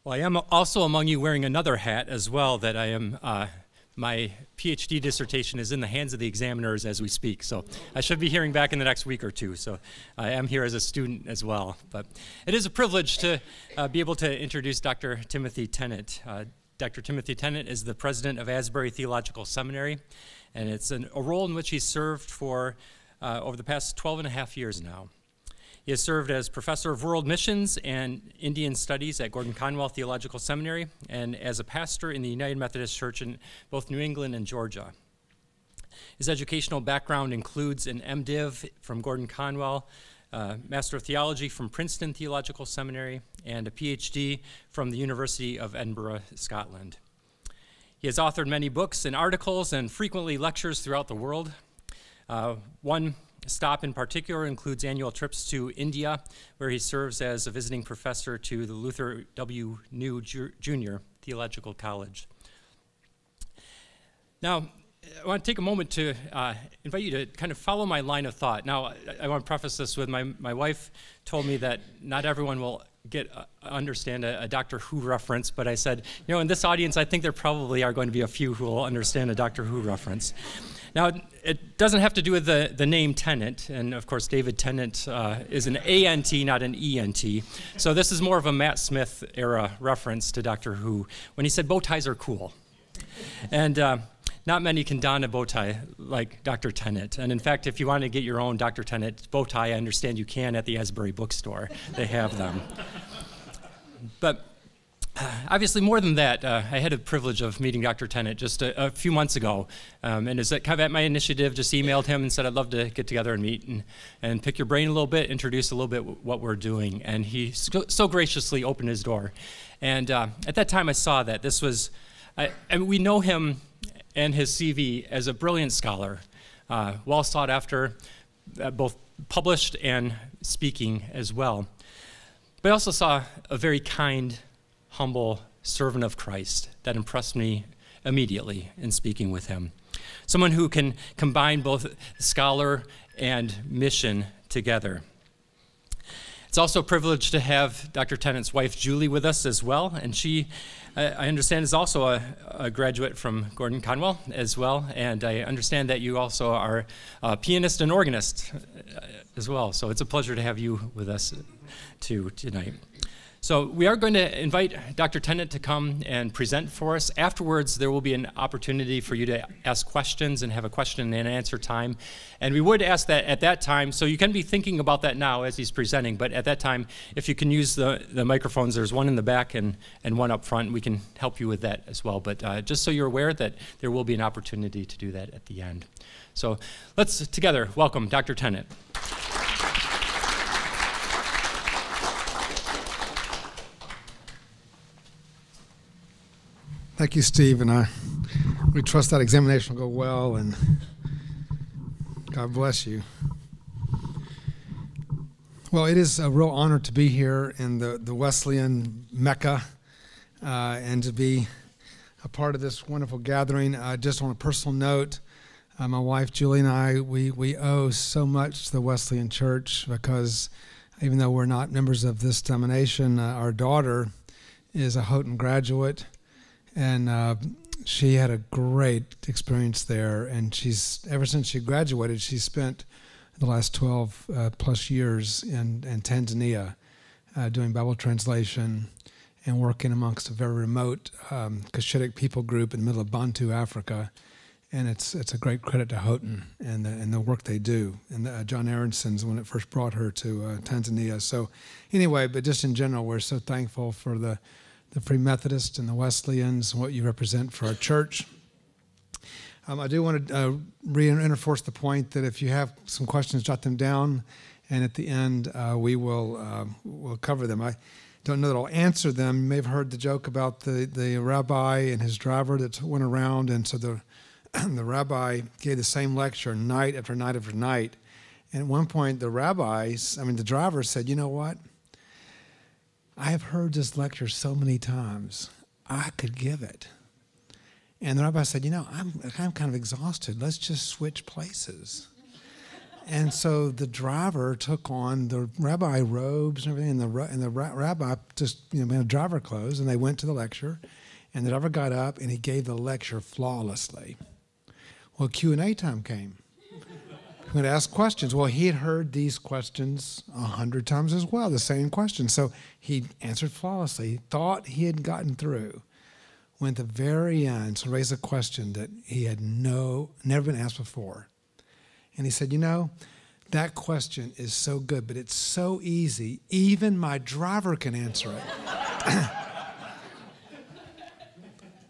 Well, I am also among you wearing another hat as well, that I am, my PhD dissertation is in the hands of the examiners as we speak, so I should be hearing back in the next week or two, so I am here as a student as well. But it is a privilege to be able to introduce Dr. Timothy Tennant. Dr. Timothy Tennant is the president of Asbury Theological Seminary, and it's a role in which he's served for over the past 12 and a half years now. He has served as professor of world missions and Indian studies at Gordon-Conwell Theological Seminary and as a pastor in the United Methodist Church in both New England and Georgia. His educational background includes an MDiv from Gordon-Conwell, Master of Theology from Princeton Theological Seminary, and a PhD from the University of Edinburgh, Scotland. He has authored many books and articles and frequently lectures throughout the world. One stop in particular includes annual trips to India, where he serves as a visiting professor to the Luther W. New Jr. Theological College. Now, I want to take a moment to invite you to kind of follow my line of thought. Now, I want to preface this with my wife told me that not everyone will understand a Doctor Who reference, but I said, you know, in this audience, I think there probably are going to be a few who will understand a Doctor Who reference. Now, it doesn't have to do with the name Tennant, and of course, David Tennant is an A-N-T, not an E-N-T. So this is more of a Matt Smith era reference to Doctor Who, when he said bow ties are cool. And not many can don a bow tie like Dr. Tennant. And in fact, if you want to get your own Dr. Tennant bow tie, I understand you can at the Asbury bookstore. They have them. But obviously, more than that, I had the privilege of meeting Dr. Tennant just a few months ago. And it's kind of at my initiative, just emailed him and said, I'd love to get together and meet and pick your brain a little bit, introduce a little bit what we're doing. And he so graciously opened his door. And at that time, I saw that this was, and we know him and his CV as a brilliant scholar, well sought after, both published and speaking as well. But I also saw a very kind, humble servant of Christ that impressed me immediately in speaking with him. Someone who can combine both scholar and mission together. It's also a privilege to have Dr. Tennant's wife, Julie, with us as well, and she, I understand, is also a graduate from Gordon-Conwell as well, and I understand that you also are a pianist and organist as well, so it's a pleasure to have you with us too tonight. So we are going to invite Dr. Tennant to come and present for us. Afterwards, there will be an opportunity for you to ask questions and have a question and answer time. And we would ask that at that time, so you can be thinking about that now as he's presenting, but at that time, if you can use the microphones, there's one in the back and one up front. We can help you with that as well. But just so you're aware that there will be an opportunity to do that at the end. So let's together welcome Dr. Tennant. Thank you, Steve, and we trust that examination will go well, and God bless you. Well, it is a real honor to be here in the Wesleyan Mecca and to be a part of this wonderful gathering. Just on a personal note, my wife, Julie, and I, we owe so much to the Wesleyan Church because even though we're not members of this denomination, our daughter is a Houghton graduate. And she had a great experience there, and ever since she graduated, she's spent the last 12 plus years in Tanzania doing Bible translation and working amongst a very remote Cushitic people group in the middle of Bantu, Africa. And it's a great credit to Houghton and the work they do. And John Aronson's when it first brought her to Tanzania. So anyway, but just in general, we're so thankful for the Free Methodists and the Wesleyans and what you represent for our church. I do want to reinforce the point that if you have some questions, jot them down, and at the end we'll cover them. I don't know that I'll answer them. You may have heard the joke about the rabbi and his driver that went around, and so the rabbi gave the same lecture night after night after night. And at one point, the driver said, "You know what? I have heard this lecture so many times, I could give it." And the rabbi said, "You know, I'm kind of exhausted. Let's just switch places." And so the driver took on the rabbi robes and everything, and the rabbi just had driver clothes, and they went to the lecture, and the driver got up and he gave the lecture flawlessly. Well, Q&A time came. I'm going to ask questions. Well, he had heard these questions 100 times as well, the same questions. So he answered flawlessly. He thought he had gotten through. When at the very end, so raised a question that he had never been asked before. And he said, that question is so good, but it's so easy, even my driver can answer it.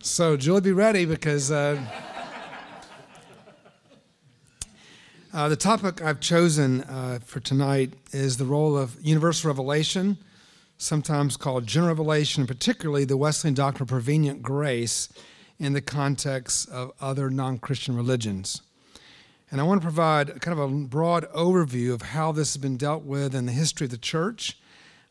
So Julie, be ready, because the topic I've chosen for tonight is the role of universal revelation, sometimes called general revelation, and particularly the Wesleyan doctrine of prevenient grace in the context of other non-Christian religions. And I want to provide kind of a broad overview of how this has been dealt with in the history of the church.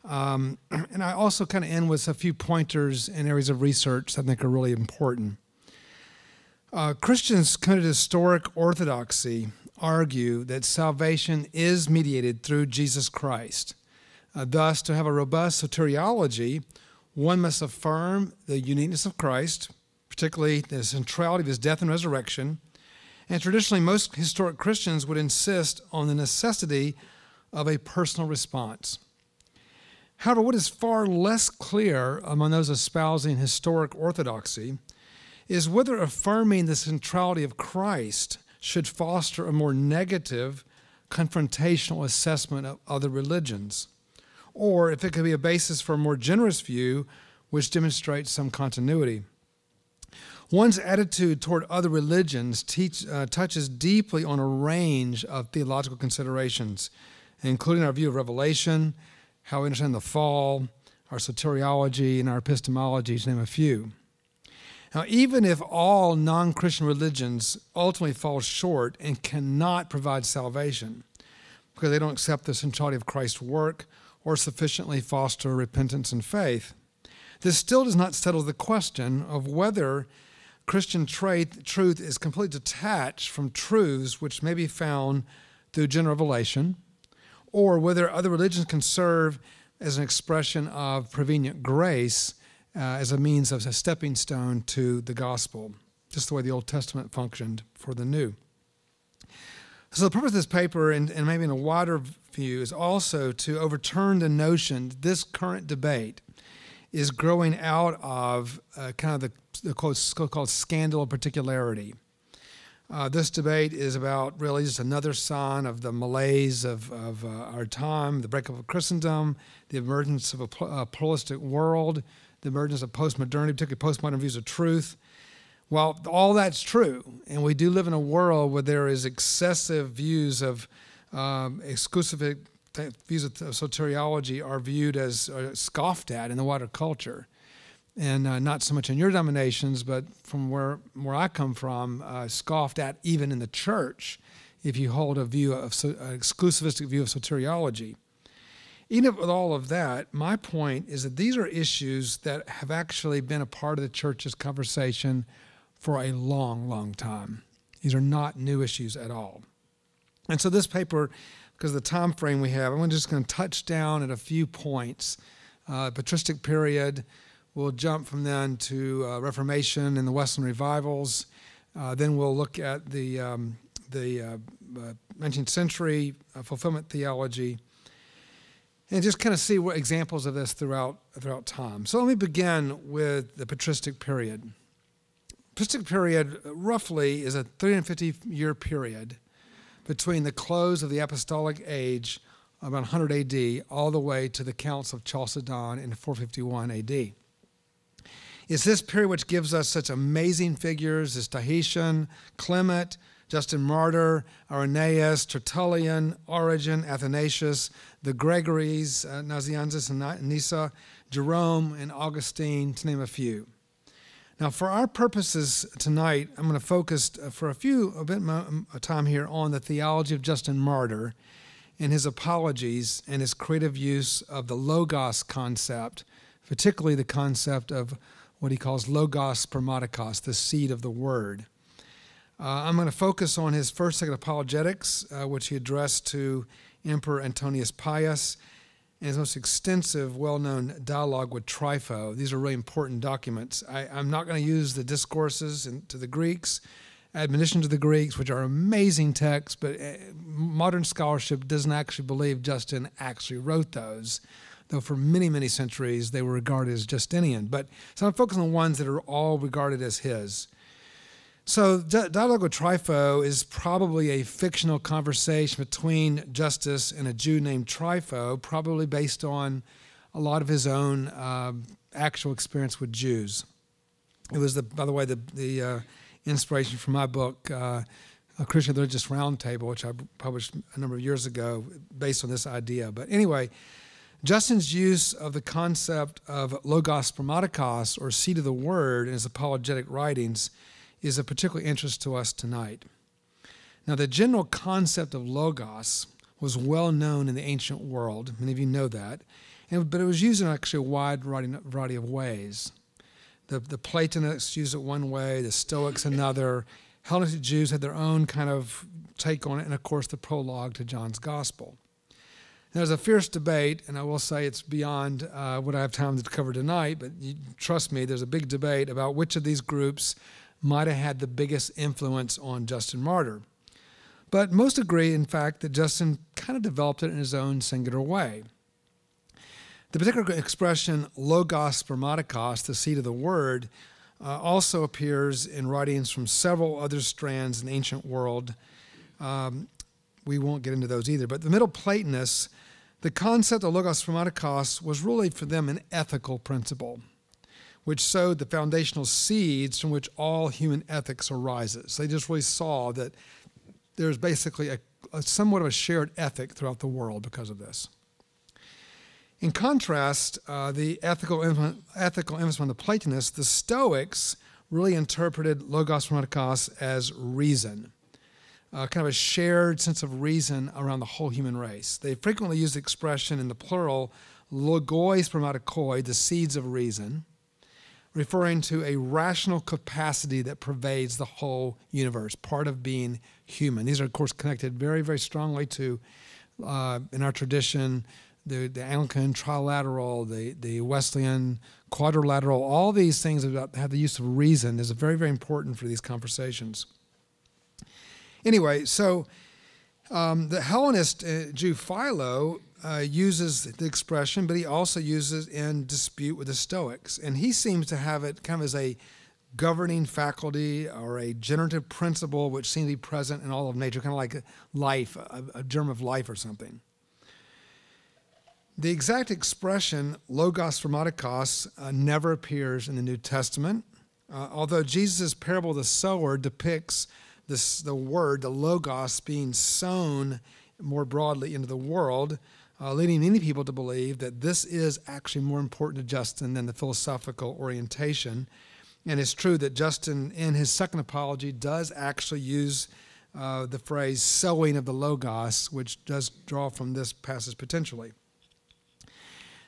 And I also kind of end with a few pointers in areas of research that I think are really important. Christians committed to historic orthodoxy argue that salvation is mediated through Jesus Christ. Thus, to have a robust soteriology, one must affirm the uniqueness of Christ, particularly the centrality of his death and resurrection. And traditionally, most historic Christians would insist on the necessity of a personal response. However, what is far less clear among those espousing historic orthodoxy is whether affirming the centrality of Christ should foster a more negative, confrontational assessment of other religions, or if it could be a basis for a more generous view which demonstrates some continuity. One's attitude toward other religions touches deeply on a range of theological considerations, including our view of revelation, how we understand the fall, our soteriology, and our epistemology, to name a few. Now, even if all non-Christian religions ultimately fall short and cannot provide salvation because they don't accept the centrality of Christ's work or sufficiently foster repentance and faith, this still does not settle the question of whether Christian truth is completely detached from truths which may be found through general revelation, or whether other religions can serve as an expression of prevenient grace as a means of a stepping stone to the gospel, just the way the Old Testament functioned for the New. So the purpose of this paper, and maybe in a wider view, is also to overturn the notion that this current debate is growing out of kind of the so-called scandal of particularity. This debate is about really just another sign of the malaise of our time, the breakup of Christendom, the emergence of a pluralistic world, the emergence of postmodernity, particularly postmodern views of truth. While all that's true, and we do live in a world where there is excessive views of exclusive views of soteriology are viewed as scoffed at in the wider culture. And not so much in your denominations, but from where I come from, scoffed at even in the church if you hold a view of an exclusivistic view of soteriology. Even with all of that, my point is that these are issues that have actually been a part of the church's conversation for a long, long time. These are not new issues at all. And so this paper, because of the time frame we have, I'm just going to touch down at a few points. Patristic period. We'll jump from then to Reformation and the Wesleyan revivals. Then we'll look at the 19th century fulfillment theology, and just kind of see what examples of this throughout time. So let me begin with the patristic period. Patristic period roughly is a 350-year period between the close of the apostolic age, about 100 AD, all the way to the Council of Chalcedon in 451 AD. It's this period which gives us such amazing figures as Tahitian, Clement, Justin Martyr, Irenaeus, Tertullian, Origen, Athanasius, the Gregories, Nazianzus and Nyssa, Jerome, and Augustine, to name a few. Now, for our purposes tonight, I'm going to focus for a bit of time here on the theology of Justin Martyr and his apologies and his creative use of the logos concept, particularly the concept of what he calls logos spermatikos, the seed of the word. I'm going to focus on his first second apologetics, which he addressed to Emperor Antonius Pius, and his most extensive, well-known dialogue with Trypho. These are really important documents. I'm not going to use the discourses to the Greeks, admonition to the Greeks, which are amazing texts, but modern scholarship doesn't actually believe Justin actually wrote those, though for many, many centuries they were regarded as Justinian. So I'm focusing on ones that are all regarded as his. So dialogue with Trypho is probably a fictional conversation between Justus and a Jew named Trypho, probably based on a lot of his own actual experience with Jews. It was, by the way, the inspiration for my book, A Christian Religious Roundtable, which I published a number of years ago, based on this idea. But anyway, Justin's use of the concept of logos spermatikos, or seed of the word, in his apologetic writings is of particular interest to us tonight. Now, the general concept of logos was well known in the ancient world. Many of you know that. But it was used in actually a wide variety of ways. The Platonists used it one way, the Stoics another. Hellenistic Jews had their own kind of take on it, and of course the prologue to John's Gospel. There's a fierce debate, and I will say it's beyond what I have time to cover tonight, but trust me, there's a big debate about which of these groups might have had the biggest influence on Justin Martyr. But most agree, in fact, that Justin kind of developed it in his own singular way. The particular expression logos spermatikos, the seed of the word, also appears in writings from several other strands in the ancient world. We won't get into those either. But the Middle Platonists, the concept of logos spermatikos was really for them an ethical principle, which sowed the foundational seeds from which all human ethics arises. They just really saw that there's basically a somewhat of a shared ethic throughout the world because of this. In contrast, the ethical emphasis on the Platonists, the Stoics really interpreted logos spermatikos as reason, kind of a shared sense of reason around the whole human race. They frequently use the expression in the plural, logoi spermatikoi, the seeds of reason, referring to a rational capacity that pervades the whole universe, part of being human. These are, of course, connected very, very strongly to, in our tradition, the Anglican trilateral, the Wesleyan quadrilateral. All these things that have the use of reason is very, very important for these conversations. Anyway, so the Hellenist Jew Philo uses the expression, but he also uses it in dispute with the Stoics. And he seems to have it kind of as a governing faculty or a generative principle which seems to be present in all of nature, kind of like life, a germ of life or something. The exact expression logos spermatikos never appears in the New Testament, although Jesus' parable of the sower depicts the word, the logos, being sown more broadly into the world, leading many people to believe that this is actually more important to Justin than the philosophical orientation. And it's true that Justin, in his second apology, does actually use the phrase sowing of the logos, which does draw from this passage potentially.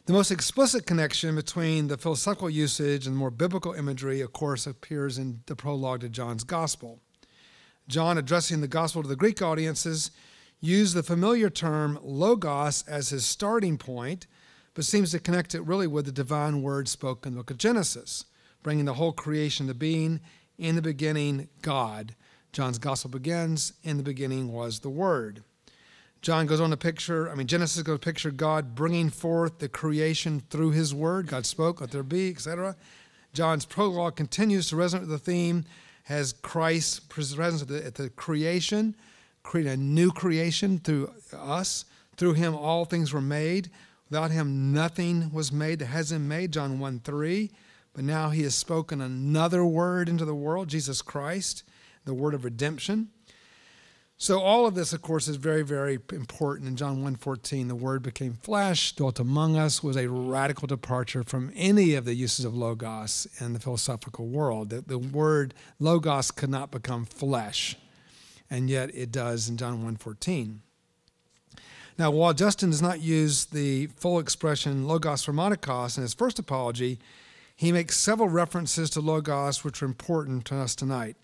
The most explicit connection between the philosophical usage and the more biblical imagery, of course, appears in the prologue to John's Gospel. John, addressing the Gospel to the Greek audiences, used the familiar term logos as his starting point, but seems to connect it really with the divine word spoken in the book of Genesis, bringing the whole creation to being. In the beginning, God. John's Gospel begins, in the beginning was the Word. John goes on to Genesis goes to picture God bringing forth the creation through his word. God spoke, let there be, etc. John's prologue continues to resonate with the theme, has Christ's presence at the creation, create a new creation through us. Through him all things were made. Without him nothing was made that hasn't been made, John 1:3. But now he has spoken another word into the world, Jesus Christ, the word of redemption. So all of this, of course, is very, very important. In John 1:14, the Word became flesh, dwelt among us, was a radical departure from any of the uses of logos in the philosophical world. The word logos could not become flesh, and yet it does in John 1:14. Now, while Justin does not use the full expression logos spermatikos in his first apology, he makes several references to logos which are important to us tonight.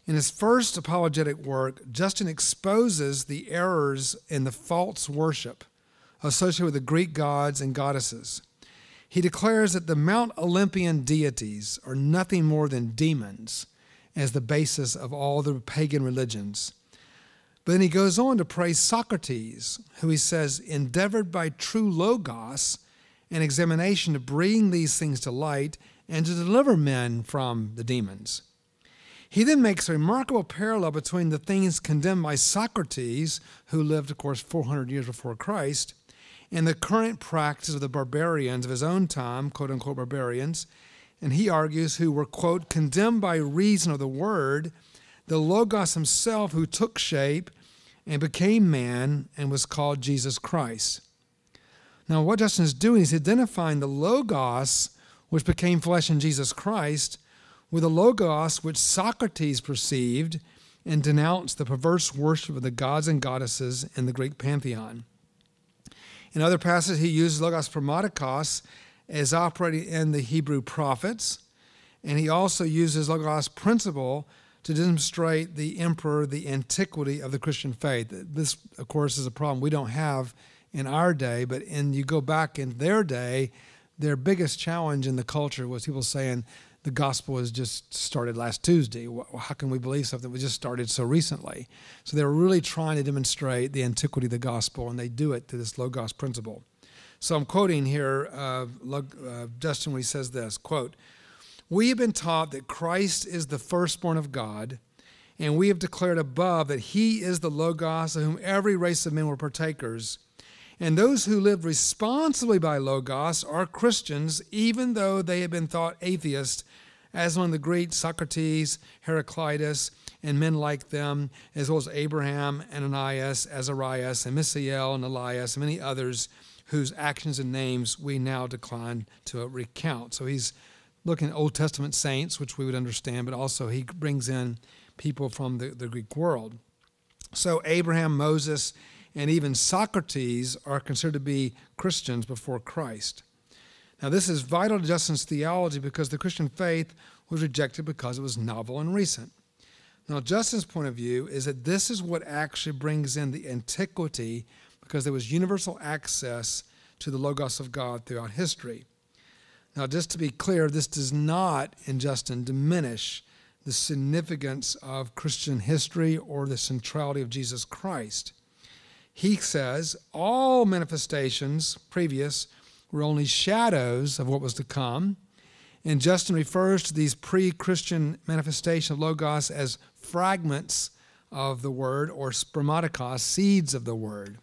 In his first apologetic work, Justin exposes the errors in the false worship associated with the Greek gods and goddesses. He declares that the Mount Olympian deities are nothing more than demons as the basis of all the pagan religions. But then he goes on to praise Socrates, who he says endeavored by true logos and examination to bring these things to light and to deliver men from the demons. He then makes a remarkable parallel between the things condemned by Socrates, who lived, of course, 400 years before Christ, and the current practice of the barbarians of his own time, quote-unquote barbarians, and he argues who were, quote, condemned by reason of the word, the Logos himself who took shape and became man and was called Jesus Christ. Now, what Justin is doing is identifying the Logos, which became flesh in Jesus Christ, with the Logos which Socrates perceived and denounced the perverse worship of the gods and goddesses in the Greek pantheon. In other passages, he uses Logos Pragmatikos as operating in the Hebrew prophets, and he also uses Logos principle to demonstrate the emperor the antiquity of the Christian faith. This, of course, is a problem we don't have in our day, but you go back in their day, their biggest challenge in the culture was people saying the gospel was just started last Tuesday. How can we believe something that just started so recently? So they were really trying to demonstrate the antiquity of the gospel, and they do it through this Logos principle. So I'm quoting here Justin when he says this, quote, "We have been taught that Christ is the firstborn of God, and we have declared above that he is the Logos of whom every race of men were partakers. And those who live responsibly by Logos are Christians, even though they have been thought atheists, as among the Greeks, Socrates, Heraclitus, and men like them, as well as Abraham, Ananias, Azarias, and Misael, and Elias, and many others whose actions and names we now decline to recount." So he's looking at Old Testament saints, which we would understand, but also he brings in people from the Greek world. So Abraham, Moses, and even Socrates are considered to be Christians before Christ. Now, this is vital to Justin's theology because the Christian faith was rejected because it was novel and recent. Now, Justin's point of view is that this is what actually brings in the antiquity because there was universal access to the Logos of God throughout history. Now, just to be clear, this does not, in Justin, diminish the significance of Christian history or the centrality of Jesus Christ. He says all manifestations previous were only shadows of what was to come, and Justin refers to these pre-Christian manifestations of Logos as fragments of the Word, or spermatikos, seeds of the Word.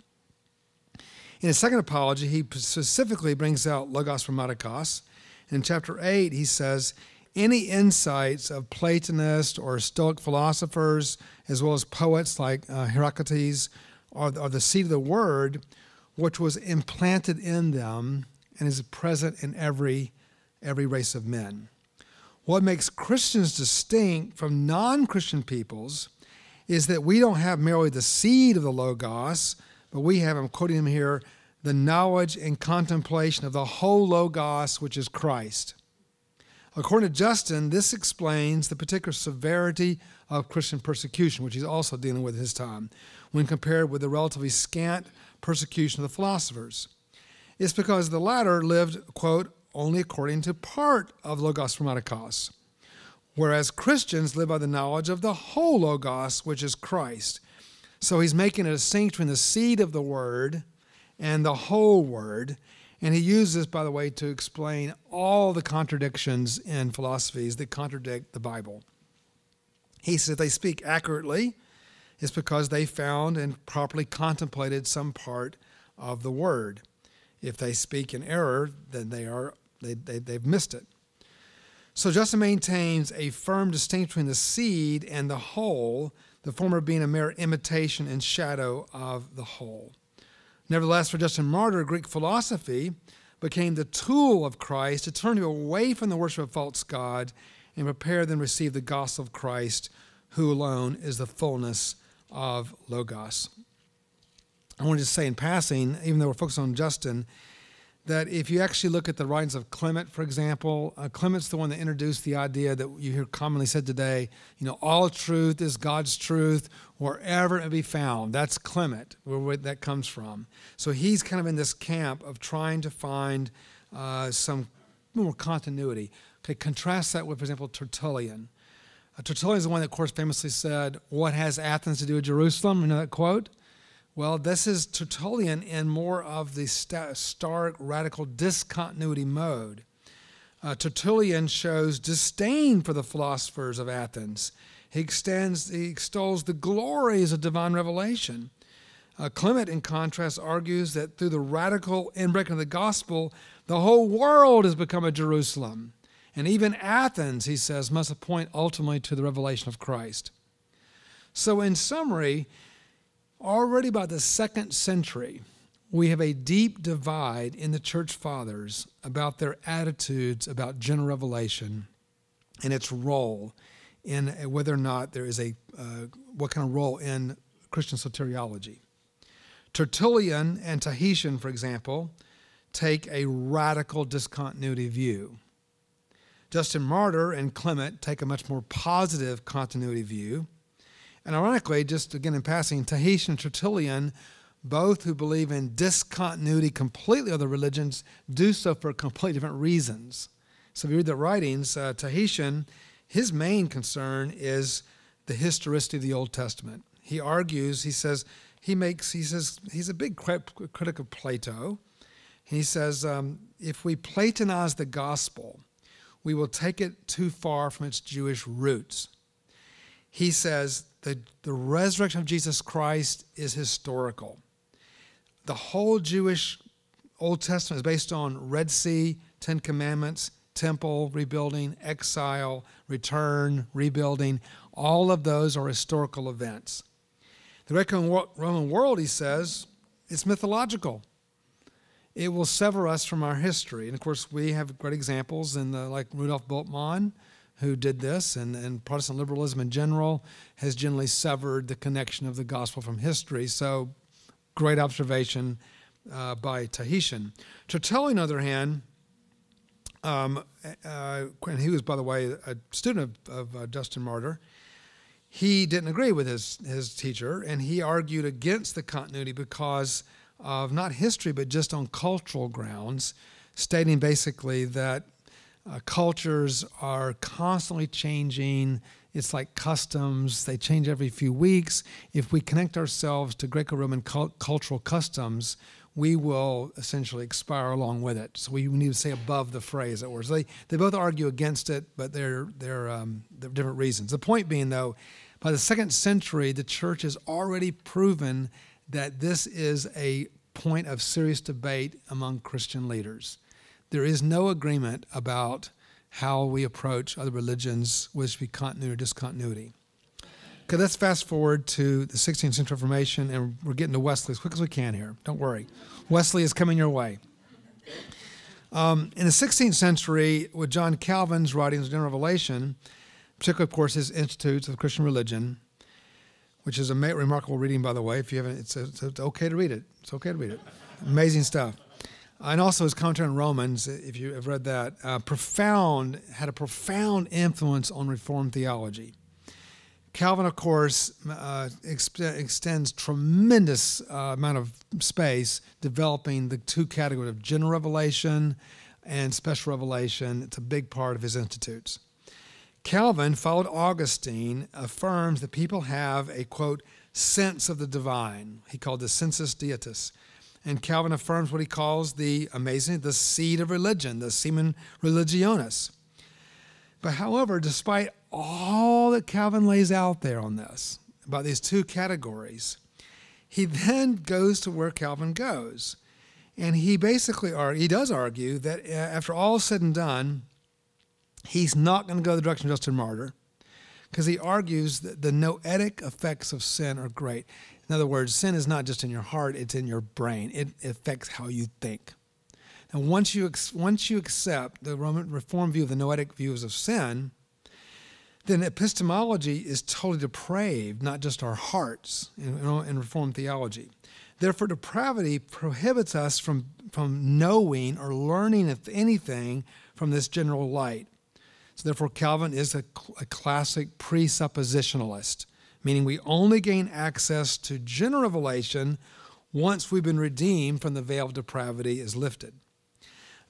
In his second apology, he specifically brings out Logos spermatikos. In chapter 8, he says, any insights of Platonists or Stoic philosophers, as well as poets like Heraclitus, are the seed of the Word, which was implanted in them and is present in every race of men. What makes Christians distinct from non-Christian peoples is that we don't have merely the seed of the Logos, but we have, I'm quoting him here, the knowledge and contemplation of the whole Logos, which is Christ. According to Justin, this explains the particular severity of Christian persecution, which he's also dealing with at his time, when compared with the relatively scant persecution of the philosophers. It's because the latter lived, quote, only according to part of Logos spermatikos, whereas Christians live by the knowledge of the whole Logos, which is Christ. So he's making a distinction between the seed of the Word and the whole Word, and he uses, by the way, to explain all the contradictions in philosophies that contradict the Bible. He says they speak accurately, it's because they found and properly contemplated some part of the Word. If they speak in error, then they've missed it. So Justin maintains a firm distinction between the seed and the whole, the former being a mere imitation and shadow of the whole. Nevertheless, for Justin Martyr, Greek philosophy became the tool of Christ to turn you away from the worship of false God and prepare them to receive the gospel of Christ, who alone is the fullness of Logos. I want to just say in passing, even though we're focused on Justin, that if you actually look at the writings of Clement, for example, Clement's the one that introduced the idea that you hear commonly said today, all truth is God's truth wherever it may be found. That's Clement, where that comes from. So he's kind of in this camp of trying to find some more continuity. Okay, contrast that with, for example, Tertullian. Tertullian is the one that, of course, famously said, "What has Athens to do with Jerusalem?" You know that quote? Well, this is Tertullian in more of the stark, radical discontinuity mode. Tertullian shows disdain for the philosophers of Athens. He extols the glories of divine revelation. Clement, in contrast, argues that through the radical inbreaking of the gospel, the whole world has become a Jerusalem. And even Athens, he says, must point ultimately to the revelation of Christ. So in summary, already by the 2nd century, we have a deep divide in the church fathers about their attitudes about general revelation and its role in whether or not there is what kind of role in Christian soteriology. Tertullian and Tahitian, for example, take a radical discontinuity view. Justin Martyr and Clement take a much more positive continuity view. And ironically, just again in passing, Tahitian and Tertullian, both who believe in discontinuity completely of the religions, do so for completely different reasons. So if you read the writings, Tahitian, his main concern is the historicity of the Old Testament. He argues, he's a big critic of Plato. He says, if we Platonize the gospel, we will take it too far from its Jewish roots. He says the resurrection of Jesus Christ is historical. The whole Jewish Old Testament is based on Red Sea, 10 Commandments, temple rebuilding, exile, return, rebuilding. All of those are historical events. The Greco-Roman world, he says, is mythological. It will sever us from our history. And of course, we have great examples like Rudolf Bultmann, who did this, and Protestant liberalism in general has generally severed the connection of the gospel from history. So, great observation by Tahitian. Tertullian, on the other hand, and he was, by the way, a student of Justin Martyr, he didn't agree with his teacher, and he argued against the continuity because of not history, but just on cultural grounds, stating basically that cultures are constantly changing. It's like customs. They change every few weeks. If we connect ourselves to Greco-Roman cultural customs, we will essentially expire along with it. So we need to say above the fray, as it were. So they both argue against it, but they're different reasons. The point being, though, by the 2nd century, the church has already proven that this is a point of serious debate among Christian leaders. There is no agreement about how we approach other religions, whether it be continuity or discontinuity. Okay, let's fast forward to the 16th century Reformation, and we're getting to Wesley as quick as we can here. Don't worry. Wesley is coming your way. In the 16th century, with John Calvin's writings on general revelation, particularly, of course, his Institutes of Christian Religion, which is a remarkable reading, by the way. If you haven't, it's okay to read it. It's okay to read it. Amazing stuff. And also his commentary on Romans, if you have read that, had a profound influence on Reformed theology. Calvin, of course, extends tremendous amount of space developing the two categories of general revelation and special revelation. It's a big part of his Institutes. Calvin, followed Augustine, affirms that people have a, quote, sense of the divine. He called the sensus deitas. And Calvin affirms what he calls the seed of religion, the semen religionis. But however, despite all that Calvin lays out there on this, about these two categories, he then goes to where Calvin goes. And he basically does argue that after all is said and done, he's not going to go the direction of Justin Martyr, because he argues that the noetic effects of sin are great. In other words, sin is not just in your heart, it's in your brain. It affects how you think. And once you accept the Roman Reformed view of the noetic views of sin, then epistemology is totally depraved, not just our hearts in Reformed theology. Therefore, depravity prohibits us from knowing or learning, if anything, from this general light. So therefore, Calvin is a classic presuppositionalist, meaning we only gain access to general revelation once we've been redeemed from the veil of depravity is lifted.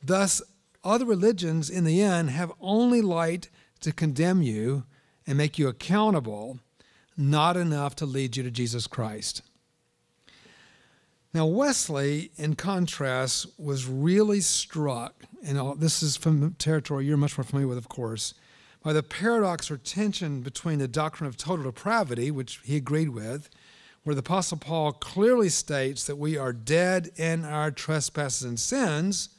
Thus, other religions, in the end, have only light to condemn you and make you accountable, not enough to lead you to Jesus Christ. Now, Wesley, in contrast, was really struck, and this is from territory you're much more familiar with, of course, by the paradox or tension between the doctrine of total depravity, which he agreed with, where the Apostle Paul clearly states that we are dead in our trespasses and sins,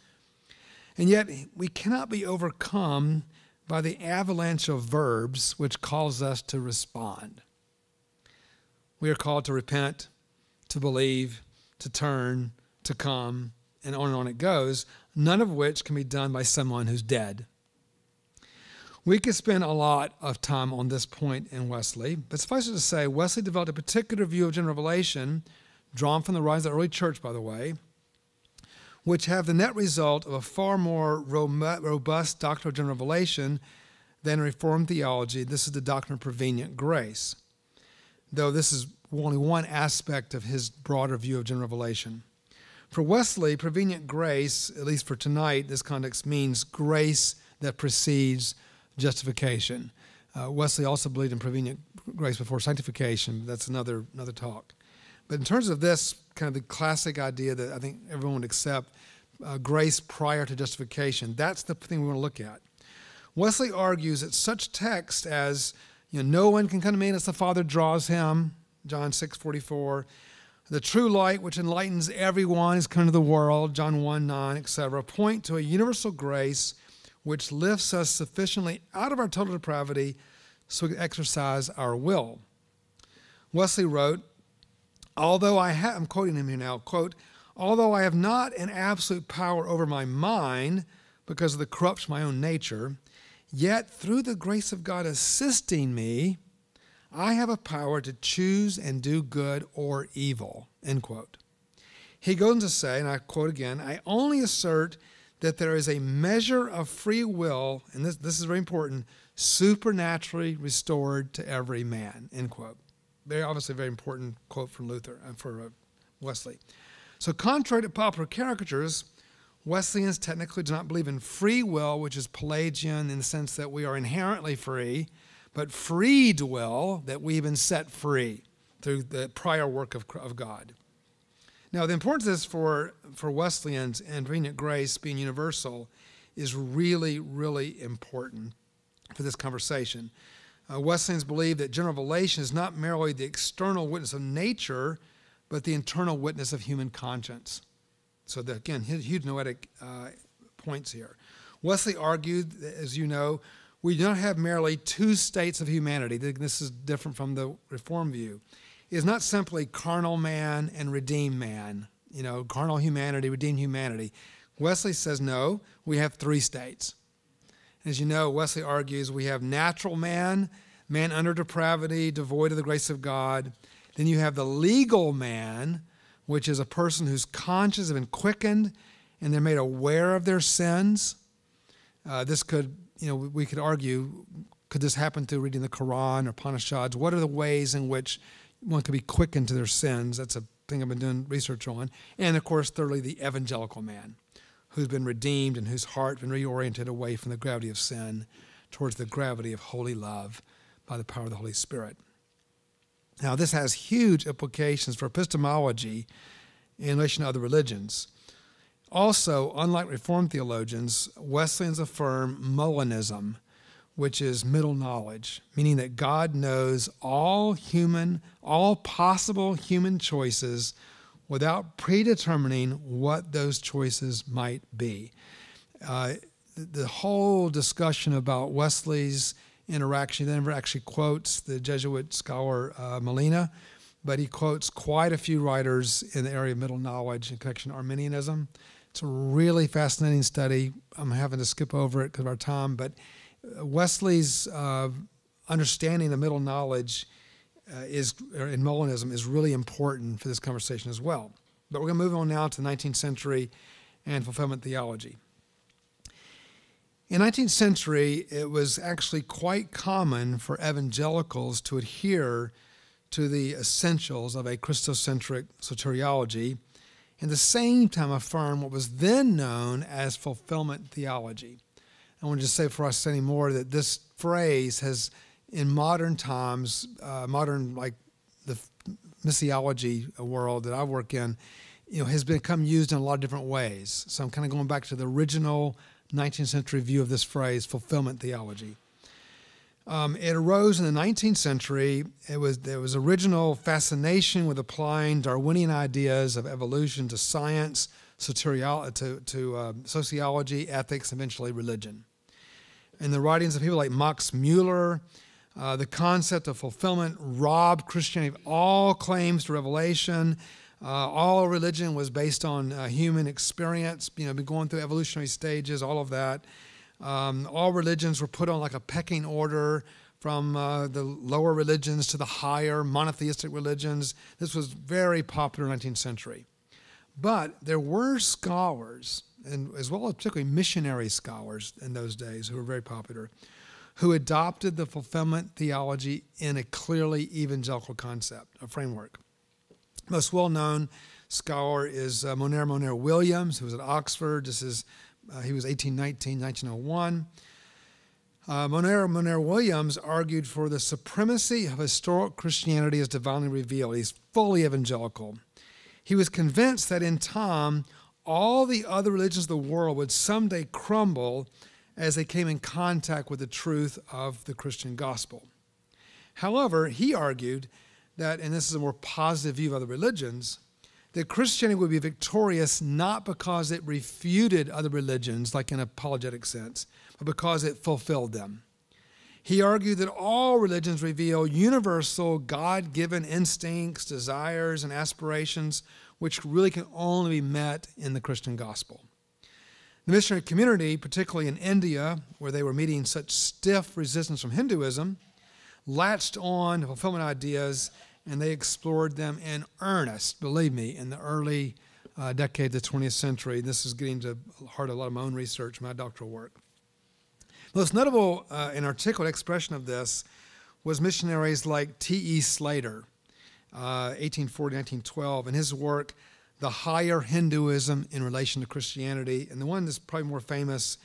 and yet we cannot be overcome by the avalanche of verbs which calls us to respond. We are called to repent, to believe, to turn, to come, and on it goes, none of which can be done by someone who's dead. We could spend a lot of time on this point in Wesley, but suffice it to say, Wesley developed a particular view of general revelation, drawn from the writings of the early church, by the way, which have the net result of a far more robust doctrine of general revelation than Reformed theology. This is the doctrine of prevenient grace, though this is only one aspect of his broader view of general revelation. For Wesley, prevenient grace, at least for tonight, this context means grace that precedes justification. Wesley also believed in prevenient grace before sanctification. But that's another talk. But in terms of this, kind of the classic idea that I think everyone would accept, grace prior to justification, that's the thing we want to look at. Wesley argues that such texts as, no one can come to me unless the Father draws him, John 6:44, the true light which enlightens everyone is come to the world, John 1:9, etc., point to a universal grace which lifts us sufficiently out of our total depravity so we can exercise our will. Wesley wrote, I'm quoting him here now, quote, although I have not an absolute power over my mind because of the corruption of my own nature, yet through the grace of God assisting me, I have a power to choose and do good or evil, end quote. He goes on to say, and I quote again, I only assert that there is a measure of free will, and this is very important, supernaturally restored to every man, end quote. Obviously a very important quote from Wesley. So contrary to popular caricatures, Wesleyans technically do not believe in free will, which is Pelagian in the sense that we are inherently free, but freed will, that we've been set free through the prior work of God. Now, the importance of this for Wesleyans and prevenient grace being universal is really, really important for this conversation. Wesleyans believe that general revelation is not merely the external witness of nature, but the internal witness of human conscience. So, again, huge noetic points here. Wesley argued, as you know, we do not have merely two states of humanity. This is different from the Reformed view. It is not simply carnal man and redeemed man, carnal humanity, redeemed humanity. Wesley says, no, we have three states. As you know, Wesley argues we have natural man under depravity, devoid of the grace of God. Then you have the legal man, which is a person whose conscience has been quickened and they're made aware of their sins. This could, we could argue, could this happen through reading the Qur'an or Upanishads? What are the ways in which one could be quickened to their sins? That's a thing I've been doing research on. And, of course, thirdly, the evangelical man, who's been redeemed and whose heart has been reoriented away from the gravity of sin towards the gravity of holy love by the power of the Holy Spirit. Now, this has huge implications for epistemology in relation to other religions. Also, unlike Reformed theologians, Wesleyans affirm Molinism, which is middle knowledge, meaning that God knows all possible human choices without predetermining what those choices might be. The whole discussion about Wesley's interaction, he never actually quotes the Jesuit scholar Molina, but he quotes quite a few writers in the area of middle knowledge in connection to Arminianism. It's a really fascinating study. I'm having to skip over it because of our time, but Wesley's understanding of middle knowledge in Molinism is really important for this conversation as well. But we're going to move on now to the 19th century and fulfillment theology. In the 19th century, it was actually quite common for evangelicals to adhere to the essentials of a Christocentric soteriology, and at the same time affirm what was then known as fulfillment theology. I want to just say before I say any more that this phrase has, in modern times, like the missiology world that I work in, has become used in a lot of different ways. So I'm kind of going back to the original 19th century view of this phrase, fulfillment theology. It arose in the 19th century. There was original fascination with applying Darwinian ideas of evolution to science, to sociology, ethics, and eventually religion. In the writings of people like Max Muller, the concept of fulfillment robbed Christianity of all claims to revelation. All religion was based on human experience, been going through evolutionary stages, all of that. All religions were put on like a pecking order from the lower religions to the higher monotheistic religions. This was very popular in the 19th century. But there were scholars, and as well as particularly missionary scholars in those days who were very popular, who adopted the fulfillment theology in a clearly evangelical concept, a framework. Most well-known scholar is Moner Williams, who was at Oxford. He was 1819, 1901. Moner Williams argued for the supremacy of historic Christianity as divinely revealed. He's fully evangelical. He was convinced that in time, all the other religions of the world would someday crumble as they came in contact with the truth of the Christian gospel. However, he argued that, and this is a more positive view of other religions, that Christianity would be victorious not because it refuted other religions, like in an apologetic sense, but because it fulfilled them. He argued that all religions reveal universal, God-given instincts, desires, and aspirations, which really can only be met in the Christian gospel. The missionary community, particularly in India, where they were meeting such stiff resistance from Hinduism, latched on to fulfillment ideas, and they explored them in earnest, believe me, in the early decades of the 20th century. This is getting to the heart of a lot of my own research, my doctoral work. Most notable and articulate expression of this was missionaries like T.E. Slater, 1840-1912, and his work, The Higher Hinduism in Relation to Christianity, and the one that's probably more famous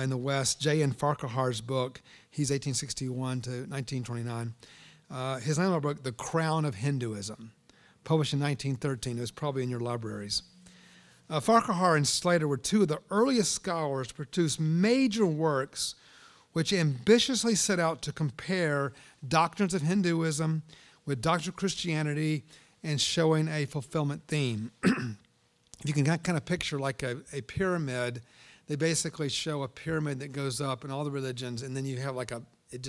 in the West, J.N. Farquhar's book, he's 1861 to 1929. His name of the book, The Crown of Hinduism, published in 1913. It was probably in your libraries. Farquhar and Slater were two of the earliest scholars to produce major works which ambitiously set out to compare doctrines of Hinduism with doctrines of Christianity and showing a fulfillment theme. If you can kind of picture like a pyramid, they basically show a pyramid that goes up in all the religions, and then you have it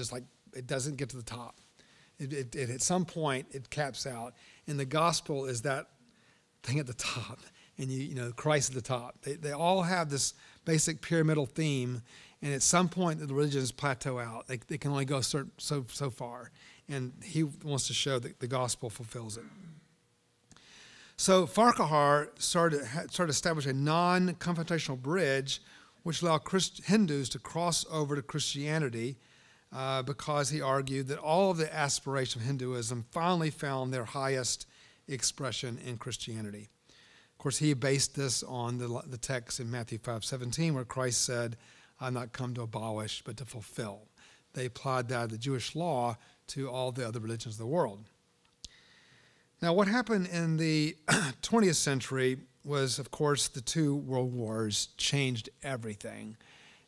doesn't get to the top. It at some point, it caps out. And the gospel is that thing at the top. And Christ at the top. They all have this basic pyramidal theme. And at some point, the religions plateau out. They can only go so far. And he wants to show that the gospel fulfills it. So Farquhar started to establish a non-confrontational bridge which allowed Hindus to cross over to Christianity, because he argued that all of the aspirations of Hinduism finally found their highest expression in Christianity. Of course, he based this on the text in Matthew 5:17, where Christ said, "I'm not come to abolish, but to fulfill." They applied that, the Jewish law, to all the other religions of the world. Now, what happened in the 20th century was, of course, the two world wars changed everything.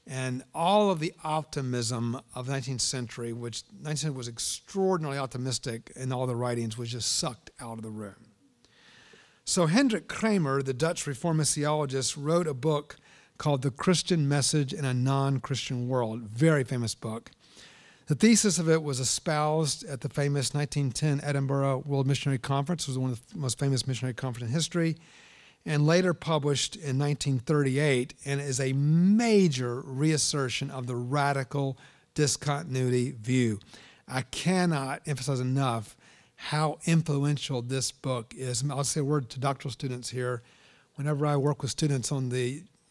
And all of the optimism of the 19th century, which 19th century was extraordinarily optimistic in all the writings, was just sucked out of the room. So Hendrik Kramer, the Dutch Reformed missiologist, wrote a book called The Christian Message in a Non-Christian World, very famous book. The thesis of it was espoused at the famous 1910 Edinburgh World Missionary Conference. It was one of the most famous missionary conferences in history, and later published in 1938, and is a major reassertion of the radical discontinuity view. I cannot emphasize enough how influential this book is. I'll say a word to doctoral students here. Whenever I work with students on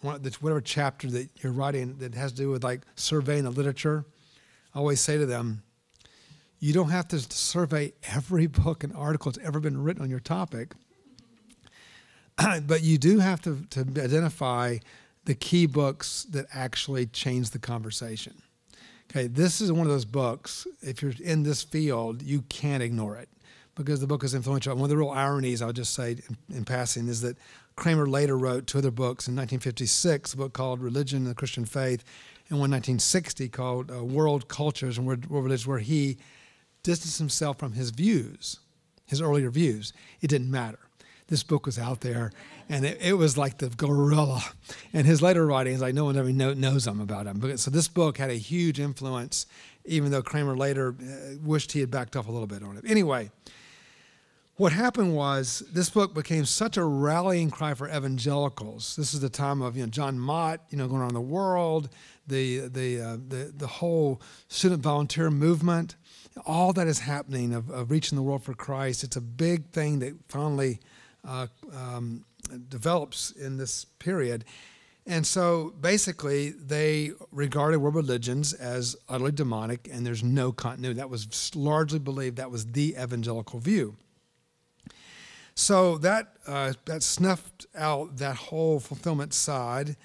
whatever chapter that you're writing that has to do with like surveying the literature, I always say to them, you don't have to survey every book and article that's ever been written on your topic, but you do have to identify the key books that actually change the conversation. Okay, this is one of those books, if you're in this field, you can't ignore it because the book is influential. One of the real ironies, I'll just say in passing, is that Kramer later wrote two other books in 1956, a book called Religion and the Christian Faith, and one in 1960 called World Cultures and World Religions, where he distanced himself from his views, his earlier views. It didn't matter. This book was out there, and it was like the gorilla. And his later writings, like no one ever knows them about him. So this book had a huge influence, even though Kramer later wished he had backed off a little bit on it. Anyway, what happened was this book became such a rallying cry for evangelicals. This is the time of John Mott, going around the world, the whole student volunteer movement, all that is happening of reaching the world for Christ. It's a big thing that finally develops in this period. And so basically they regarded world religions as utterly demonic and there's no continuity. That was largely believed that was the evangelical view. So that snuffed out that whole fulfillment side.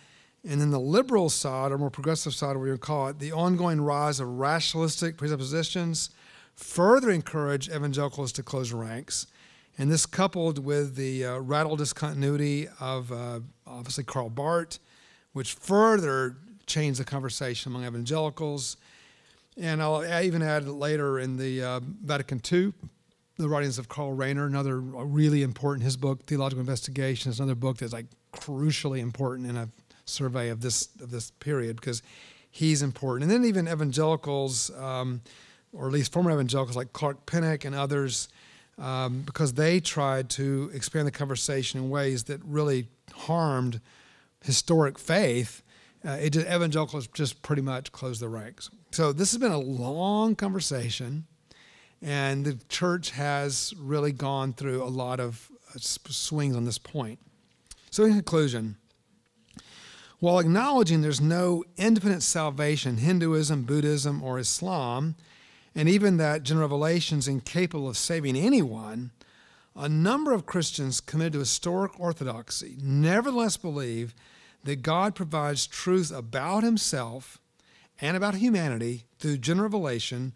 And then the liberal side, or more progressive side, whatever you call it, the ongoing rise of rationalistic presuppositions further encouraged evangelicals to close ranks. And this coupled with the radical discontinuity of obviously Karl Barth, which further changed the conversation among evangelicals. And I even add later in the Vatican II, the writings of Karl Rahner, another really important, his book, Theological Investigation, is another book that's like crucially important in a survey of this period because he's important. And then even evangelicals, or at least former evangelicals like Clark Pinnock and others, because they tried to expand the conversation in ways that really harmed historic faith, evangelicals just pretty much closed the ranks. So this has been a long conversation, and the church has really gone through a lot of swings on this point. So in conclusion, while acknowledging there's no independent salvation in Hinduism, Buddhism, or Islam, and even that general revelation is incapable of saving anyone, a number of Christians committed to historic orthodoxy nevertheless believe that God provides truth about himself and about humanity through general revelation,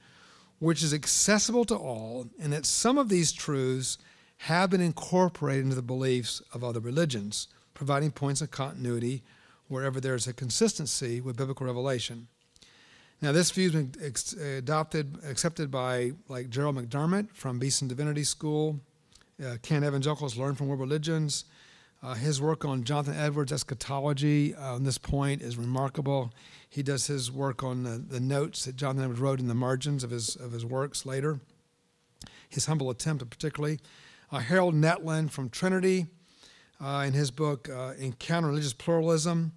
which is accessible to all, and that some of these truths have been incorporated into the beliefs of other religions, providing points of continuity wherever there's a consistency with biblical revelation. Now, this view has been accepted by like Gerald McDermott from Beeson Divinity School. Can Evangelicals Learn from World Religions? His work on Jonathan Edwards' eschatology on this point is remarkable. He does his work on the notes that Jonathan Edwards wrote in the margins of his works later. His humble attempt, particularly. Harold Netland from Trinity, in his book Encounter Religious Pluralism.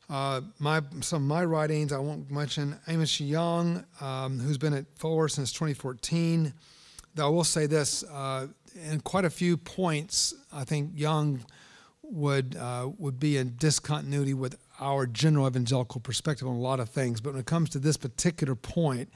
Some of my writings, I won't mention Amos Young, who's been at Fuller since 2014. Though I will say this, in quite a few points, I think Young would be in discontinuity with our general evangelical perspective on a lot of things. But when it comes to this particular point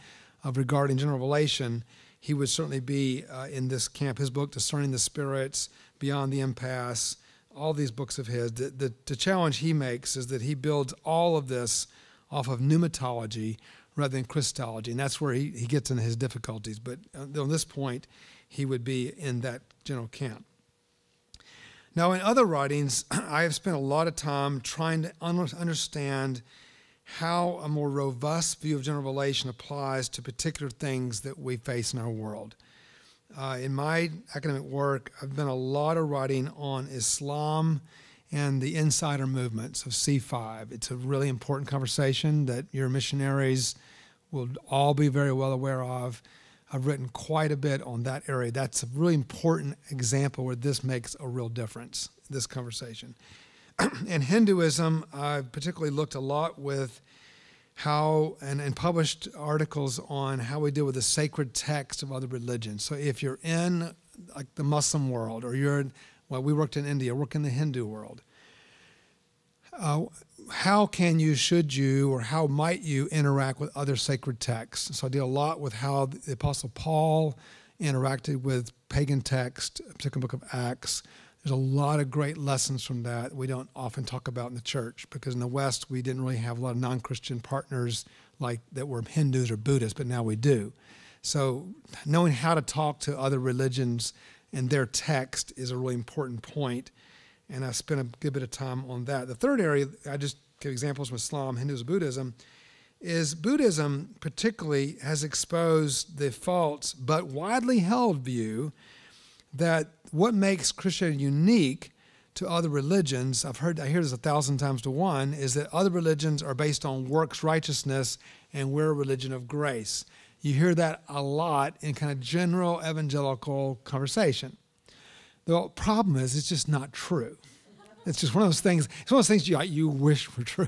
of regarding general revelation, he would certainly be in this camp. His book, Discerning the Spirits, Beyond the Impasse, all these books of his, the challenge he makes is that he builds all of this off of pneumatology rather than Christology, and that's where he gets into his difficulties. But on this point, he would be in that general camp. Now, in other writings, I have spent a lot of time trying to understand how a more robust view of general revelation applies to particular things that we face in our world. In my academic work, I've done a lot of writing on Islam and the insider movements of C5. It's a really important conversation that your missionaries will all be very well aware of. I've written quite a bit on that area. That's a really important example where this makes a real difference, this conversation. In Hinduism, I've particularly looked a lot with and published articles on how we deal with the sacred text of other religions. So if you're in like the Muslim world, or we worked in India, work in the Hindu world, how can you, should you, or how might you interact with other sacred texts? So I deal a lot with how the Apostle Paul interacted with pagan texts, particularly the book of Acts. There's a lot of great lessons from that we don't often talk about in the church, because in the West we didn't really have a lot of non-Christian partners like that were Hindus or Buddhists, but now we do. So knowing how to talk to other religions and their text is a really important point, and I spent a good bit of time on that. The third area, I just give examples from Islam, Hinduism, Buddhism, is Buddhism particularly has exposed the false but widely held view that what makes Christianity unique to other religions, I hear this 1,000 times to one, is that other religions are based on works righteousness and we're a religion of grace. You hear that a lot in kind of general evangelical conversation. The problem is it's just not true. It's just one of those things, it's one of those things you wish were true,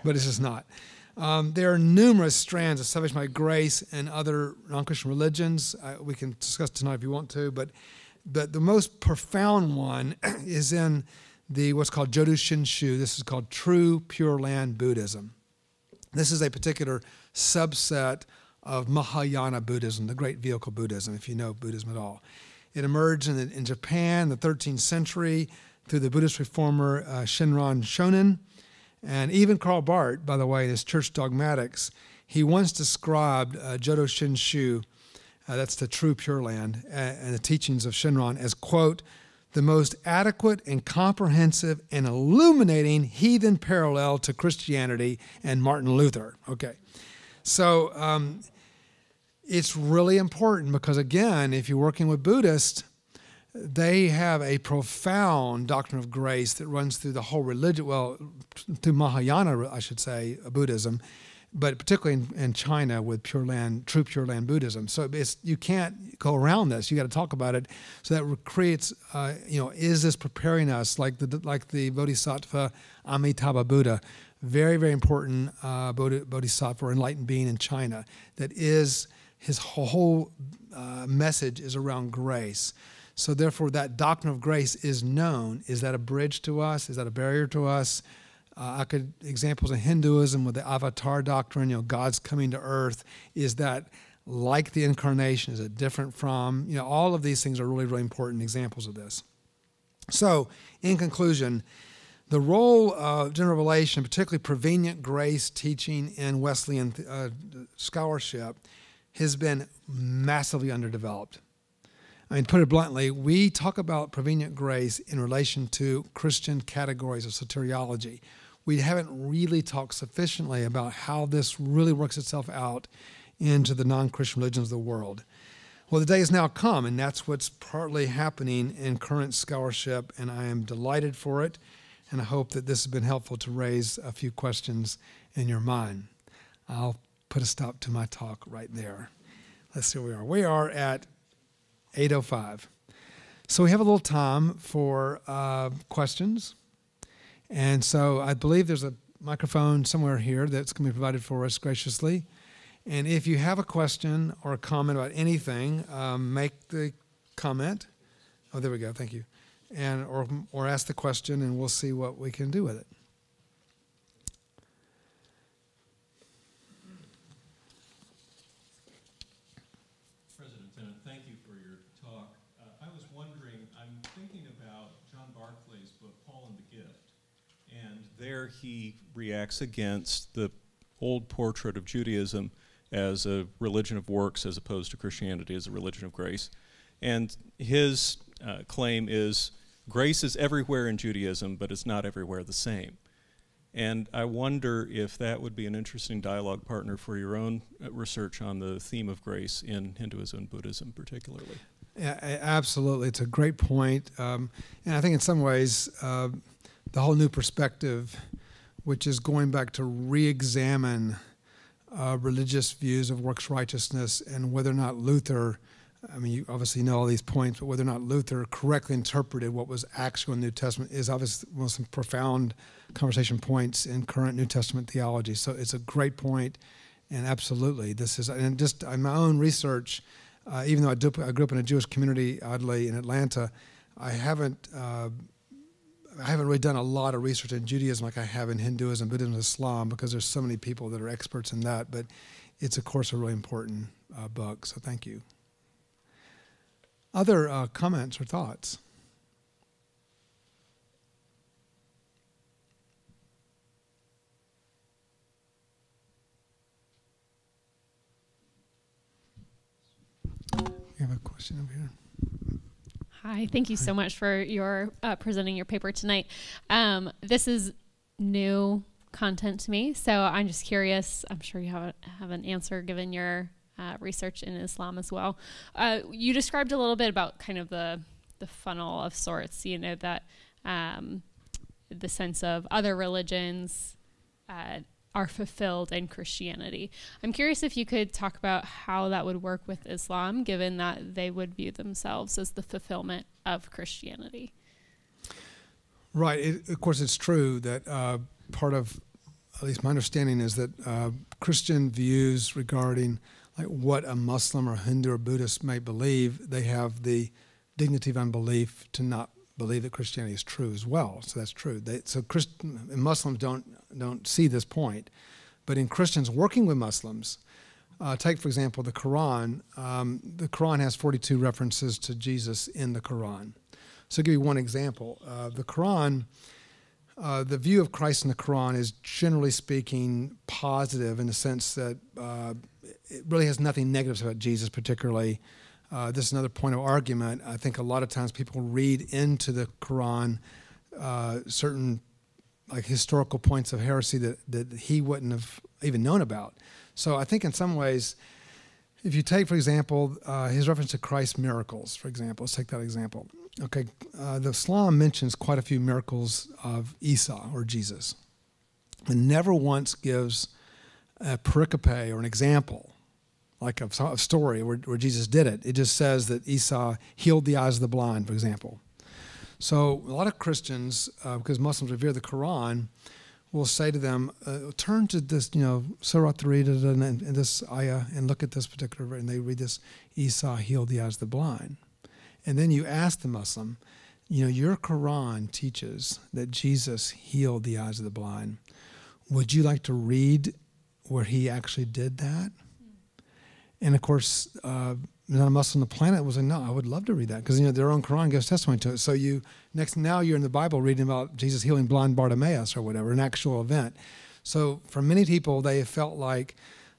but it's just not. There are numerous strands of salvation by grace in other non-Christian religions. We can discuss tonight if you want to, but the most profound one is in what's called Jodo Shinshu. This is called True Pure Land Buddhism. This is a particular subset of Mahayana Buddhism, the great vehicle Buddhism, if you know Buddhism at all. It emerged in Japan in the 13th century through the Buddhist reformer Shinran Shonin. And even Karl Barth, by the way, in his Church Dogmatics, he once described Jodo Shinshu, that's the true Pure Land, and the teachings of Shinran as, quote, the most adequate and comprehensive and illuminating heathen parallel to Christianity and Martin Luther. Okay. So it's really important because, again, if you're working with Buddhists, they have a profound doctrine of grace that runs through the whole religion, well, through Mahayana, I should say, Buddhism, but particularly in China with Pure Land, True Pure Land Buddhism. So you can't go around this. You got to talk about it. So that creates, is this preparing us like the Bodhisattva Amitabha Buddha, very, very important Bodhisattva or enlightened being in China. That is his whole message is around grace. So therefore, that doctrine of grace is known. Is that a bridge to us? Is that a barrier to us? Examples of Hinduism with the Avatar doctrine, God's coming to earth. Is that like the incarnation? Is it different from? All of these things are really, really important examples of this. So, in conclusion, the role of general revelation, particularly prevenient grace teaching in Wesleyan scholarship, has been massively underdeveloped. I mean, to put it bluntly, we talk about prevenient grace in relation to Christian categories of soteriology. We haven't really talked sufficiently about how this really works itself out into the non-Christian religions of the world. Well, the day has now come, and that's what's partly happening in current scholarship, and I am delighted for it, and I hope that this has been helpful to raise a few questions in your mind. I'll put a stop to my talk right there. Let's see where we are. We are at 8:05. So we have a little time for questions. And so I believe there's a microphone somewhere here that's going to be provided for us graciously. And if you have a question or a comment about anything, make the comment. Oh, there we go. Thank you. And or ask the question, and we'll see what we can do with it. President Tennant, thank you for your talk. I was wondering, I'm thinking about John Barclay's book, Paul and the Gift. And there he reacts against the old portrait of Judaism as a religion of works as opposed to Christianity as a religion of grace. And his claim is grace is everywhere in Judaism, but it's not everywhere the same. And I wonder if that would be an interesting dialogue partner for your own research on the theme of grace in Hinduism and Buddhism particularly. Yeah, absolutely. It's a great point. And I think in some ways, the whole new perspective, which is going back to re-examine religious views of works righteousness and whether or not Luther I mean, you obviously know all these points, but whether or not Luther correctly interpreted what was actual in the New Testament is obviously one of some profound conversation points in current New Testament theology. So it's a great point, and absolutely, this is, and just in my own research, even though I grew up in a Jewish community, oddly, in Atlanta, I haven't really done a lot of research in Judaism like I have in Hinduism, Buddhism, and Islam, because there's so many people that are experts in that. But it's, of course, a really important book. So thank you. Other comments or thoughts? We have a question over here. Hi, thank you so much for your presenting your paper tonight. This is new content to me, so I'm just curious. I'm sure you have an answer given your research in Islam as well. You described a little bit about kind of the funnel of sorts, you know, that the sense of other religions are fulfilled in Christianity. I'm curious if you could talk about how that would work with Islam, given that they would view themselves as the fulfillment of Christianity. Right. Of course, it's true that part of, at least my understanding, is that Christian views regarding like what a Muslim or Hindu or Buddhist may believe, they have the dignity of unbelief to not believe that Christianity is true as well. So that's true. Muslims don't see this point, but in Christians working with Muslims, take for example the Qur'an. The Qur'an has 42 references to Jesus in the Qur'an. So I'll give you one example. The Qur'an, the view of Christ in the Qur'an is generally speaking positive in the sense that it really has nothing negative about Jesus particularly. This is another point of argument. I think a lot of times people read into the Qur'an certain like historical points of heresy that he wouldn't have even known about. So I think in some ways, if you take, for example, his reference to Christ's miracles, for example, let's take that example. Okay, the Islam mentions quite a few miracles of Isa or Jesus, but never once gives a pericope or an example, like a story where Jesus did it. It just says that Isa healed the eyes of the blind, for example. So a lot of Christians, because Muslims revere the Qur'an, will say to them, turn to this, Surah 3 and this ayah and look at this particular, and they read this, Isa healed the eyes of the blind. And then you ask the Muslim, your Qur'an teaches that Jesus healed the eyes of the blind. Would you like to read where he actually did that? And of course, not a Muslim on the planet was like, no, I would love to read that, because their own Quran gives testimony to it. So now you're in the Bible reading about Jesus healing blind Bartimaeus or whatever, an actual event. So for many people, they have felt like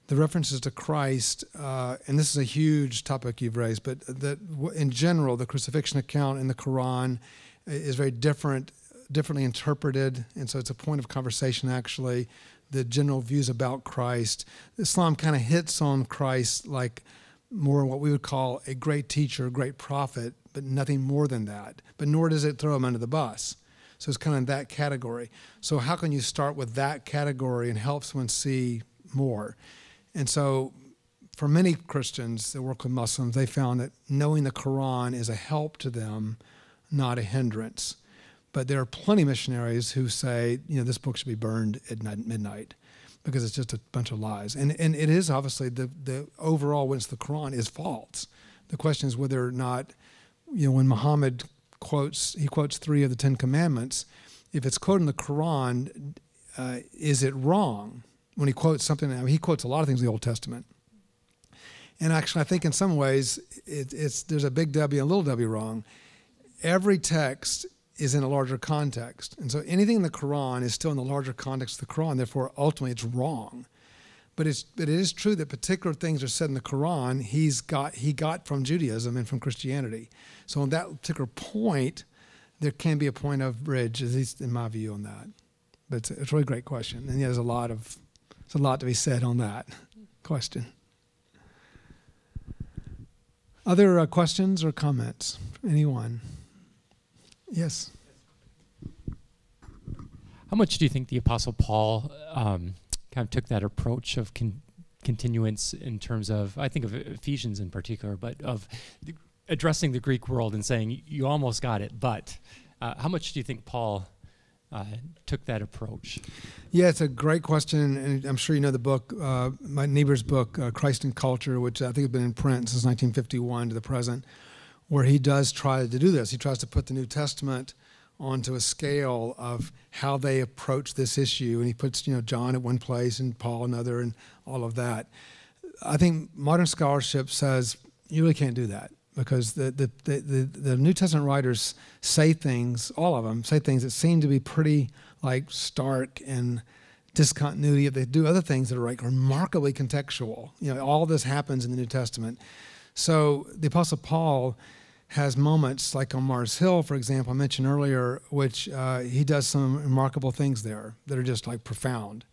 the references to Christ, and this is a huge topic you've raised, but that in general, the crucifixion account in the Quran is very differently interpreted, and so it's a point of conversation actually. The general views about Christ. Islam kind of hits on Christ like more what we would call a great teacher, a great prophet, but nothing more than that. But nor does it throw him under the bus. So it's kind of in that category. So how can you start with that category and help someone see more? And so for many Christians that work with Muslims, they found that knowing the Quran is a help to them, not a hindrance. But there are plenty of missionaries who say, this book should be burned at midnight because it's just a bunch of lies. And it is obviously the overall witness of the Quran is false. The question is whether or not, when Muhammad quotes 3 of the 10 commandments, if it's quoted in the Quran, is it wrong? When he quotes something, he quotes a lot of things in the Old Testament. And actually, I think in some ways, there's a big W and a little w wrong. Every text is in a larger context. And so anything in the Quran is still in the larger context of the Quran, therefore ultimately it's wrong. But it is true that particular things are said in the Quran he got from Judaism and from Christianity. So on that particular point, there can be a point of bridge, at least in my view on that. But it's a really great question. And there's a lot to be said on that question. Other questions or comments? Anyone? Yes. How much do you think the Apostle Paul kind of took that approach of continuance in terms of, I think of Ephesians in particular, but of addressing the Greek world and saying, you almost got it, but how much do you think Paul took that approach? Yeah, it's a great question, and I'm sure you know the book, my neighbor's book, Christ and Culture, which I think has been in print since 1951 to the present, where he does try to do this. He tries to put the New Testament onto a scale of how they approach this issue, and he puts John at one place and Paul another and all of that. I think modern scholarship says you really can't do that, because the New Testament writers say things, all of them say things that seem to be pretty like stark and discontinuity. They do other things that are like remarkably contextual. All this happens in the New Testament. So the Apostle Paul has moments like on Mars Hill, for example, I mentioned earlier, which he does some remarkable things there that are just like profound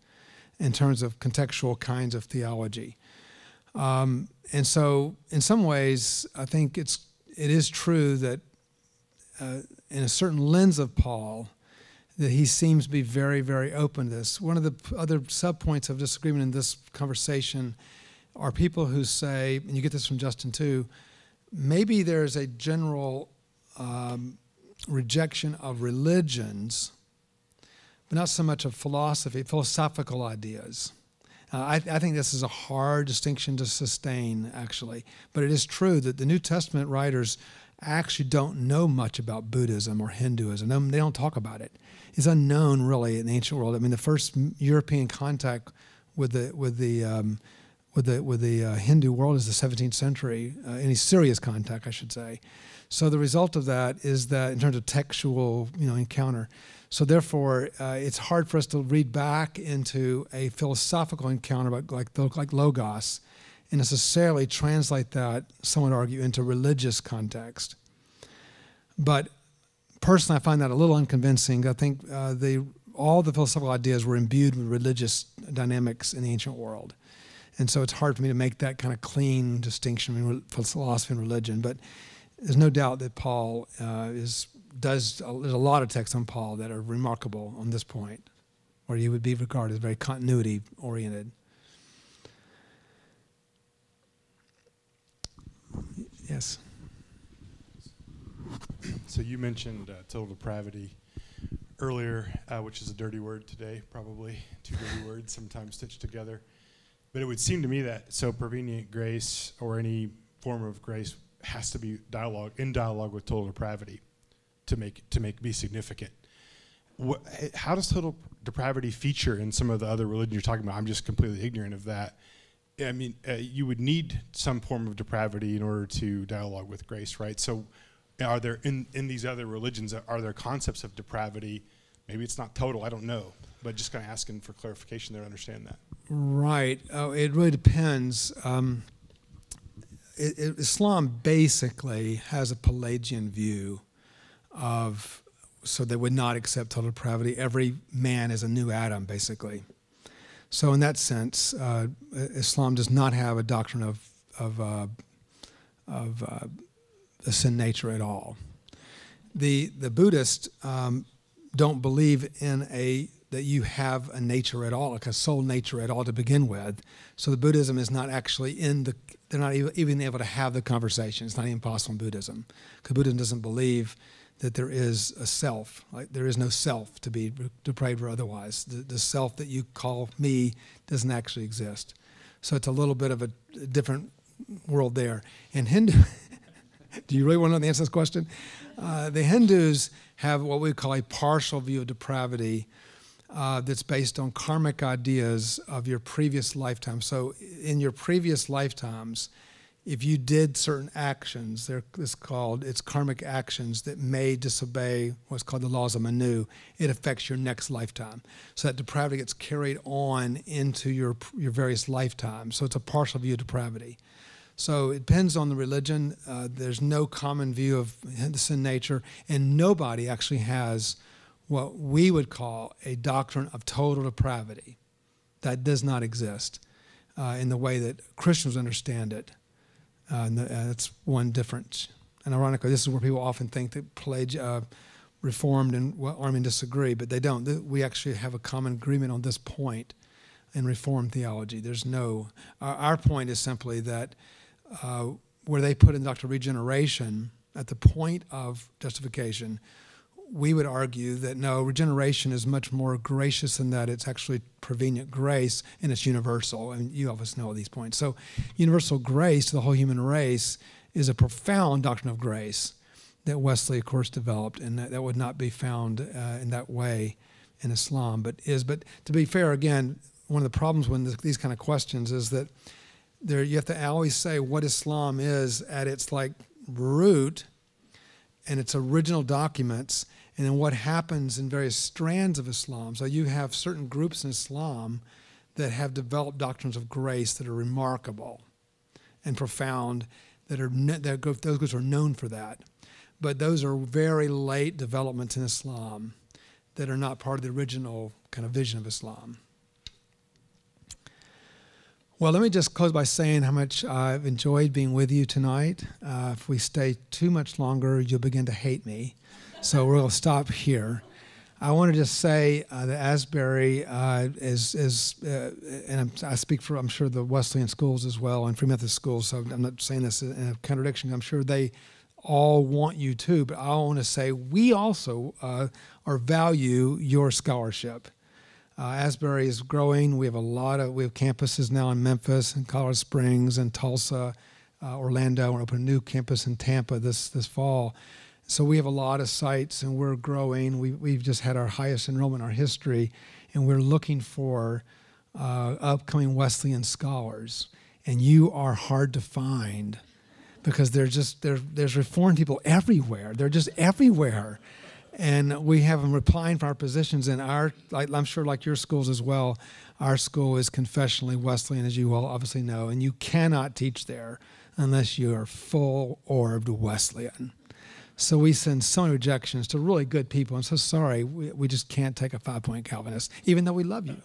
in terms of contextual kinds of theology. And so in some ways, I think it is true that in a certain lens of Paul, that he seems to be very, very open to this. One of the other subpoints of disagreement in this conversation are people who say, and you get this from Justin too, maybe there's a general rejection of religions, but not so much of philosophical ideas. I think this is a hard distinction to sustain, actually. But it is true that the New Testament writers actually don't know much about Buddhism or Hinduism. They don't talk about it. It's unknown, really, in the ancient world. I mean, the first European contact with the Hindu world is the 17th century, any serious contact, I should say. So the result of that is that, in terms of textual, encounter. So therefore, it's hard for us to read back into a philosophical encounter like Logos and necessarily translate that, some would argue, into religious context. But personally, I find that a little unconvincing. I think all the philosophical ideas were imbued with religious dynamics in the ancient world. And so it's hard for me to make that kind of clean distinction between philosophy and religion. But there's no doubt that Paul there's a lot of texts on Paul that are remarkable on this point, where he would be regarded as very continuity-oriented. Yes? So you mentioned total depravity earlier, which is a dirty word today, probably. Two dirty words, sometimes stitched together. But it would seem to me that prevenient grace or any form of grace has to be in dialogue with total depravity to be significant. How does total depravity feature in some of the other religions you're talking about? I'm just completely ignorant of that. I mean, you would need some form of depravity in order to dialogue with grace, right? So are there, in these other religions, are there concepts of depravity? Maybe it's not total, I don't know. But just kind of asking for clarification there to understand that. Right. It really depends. Islam basically has a Pelagian view so they would not accept total depravity. Every man is a new Adam, basically. So in that sense, Islam does not have a doctrine of a sin nature at all. The Buddhists don't believe in that you have a nature at all, like a soul nature at all to begin with. So the Buddhism is not actually they're not even able to have the conversation. It's not even possible in Buddhism. Because Buddhism doesn't believe that there is a self. Like there is no self to be depraved or otherwise. The self that you call me doesn't actually exist. So it's a little bit of a different world there. And Hindu, do you really want to know the answer to this question? The Hindus have what we call a partial view of depravity that's based on karmic ideas of your previous lifetime. So in your previous lifetimes, if you did certain actions, it's karmic actions that may disobey what's called the laws of Manu, it affects your next lifetime. So that depravity gets carried on into your various lifetimes. So it's a partial view of depravity. So it depends on the religion. There's no common view of the sin nature, and nobody actually has what we would call a doctrine of total depravity. That does not exist in the way that Christians understand it. That's one difference. And ironically, this is where people often think that Reformed and Arminian disagree, but they don't. We actually have a common agreement on this point in Reformed theology. There's no, our point is simply that where they put in doctrine of regeneration at the point of justification, we would argue that no, regeneration is much more gracious than that. It's actually prevenient grace, and it's universal. And you of us know these points. So universal grace to the whole human race is a profound doctrine of grace that Wesley, of course, developed, and that would not be found in that way in Islam, but to be fair, again, one of the problems with these kind of questions is that you have to always say what Islam is at its like root and its original documents, and then what happens in various strands of Islam. So you have certain groups in Islam that have developed doctrines of grace that are remarkable and profound, those groups are known for that. But those are very late developments in Islam that are not part of the original kind of vision of Islam. Well, let me just close by saying how much I've enjoyed being with you tonight. If we stay too much longer, you'll begin to hate me. So we're going to stop here. I want to just say that Asbury and I speak for, I'm sure, the Wesleyan schools as well and Free Methodist schools, so I'm not saying this in a contradiction. I'm sure they all want you to, but I want to say we also value your scholarship. Asbury is growing. We have campuses now in Memphis and Colorado Springs and Tulsa, Orlando. We're opening a new campus in Tampa this fall. So we have a lot of sites, and we're growing. We've just had our highest enrollment in our history, and we're looking for upcoming Wesleyan scholars. And you are hard to find because there's Reformed people everywhere. They're just everywhere. And we have them applying for our positions in I'm sure like your schools as well, our school is confessionally Wesleyan, as you all obviously know, and you cannot teach there unless you are full-orbed Wesleyan. So we send so many rejections to really good people. I'm so sorry, we just can't take a 5-point Calvinist, even though we love you.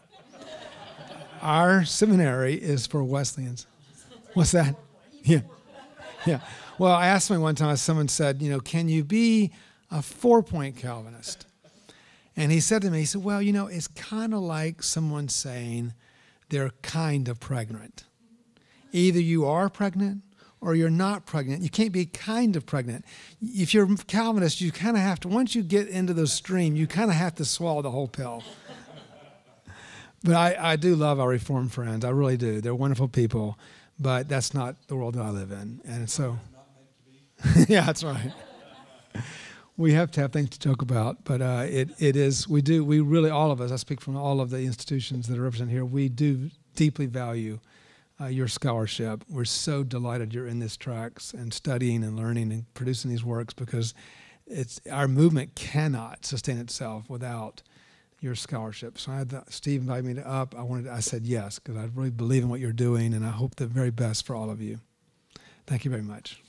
Our seminary is for Wesleyans. What's that? Yeah. Well, I asked someone one time, someone said, can you be a 4-point Calvinist? And he said to me, well, it's kind of like someone saying they're kind of pregnant. Either you are pregnant or you're not pregnant. You can't be kind of pregnant. If you're Calvinist, you kind of have to, once you get into the stream, you kind of have to swallow the whole pill. But I do love our Reformed friends. I really do. They're wonderful people, but that's not the world that I live in. And so, yeah, that's right. We have to have things to joke about, but it is, we really, all of us, I speak from all of the institutions that are represented here, we do deeply value your scholarship. We're so delighted you're in this tracks and studying and learning and producing these works, because our movement cannot sustain itself without your scholarship. So Steve invited me up. I said yes, because I really believe in what you're doing, and I hope the very best for all of you. Thank you very much.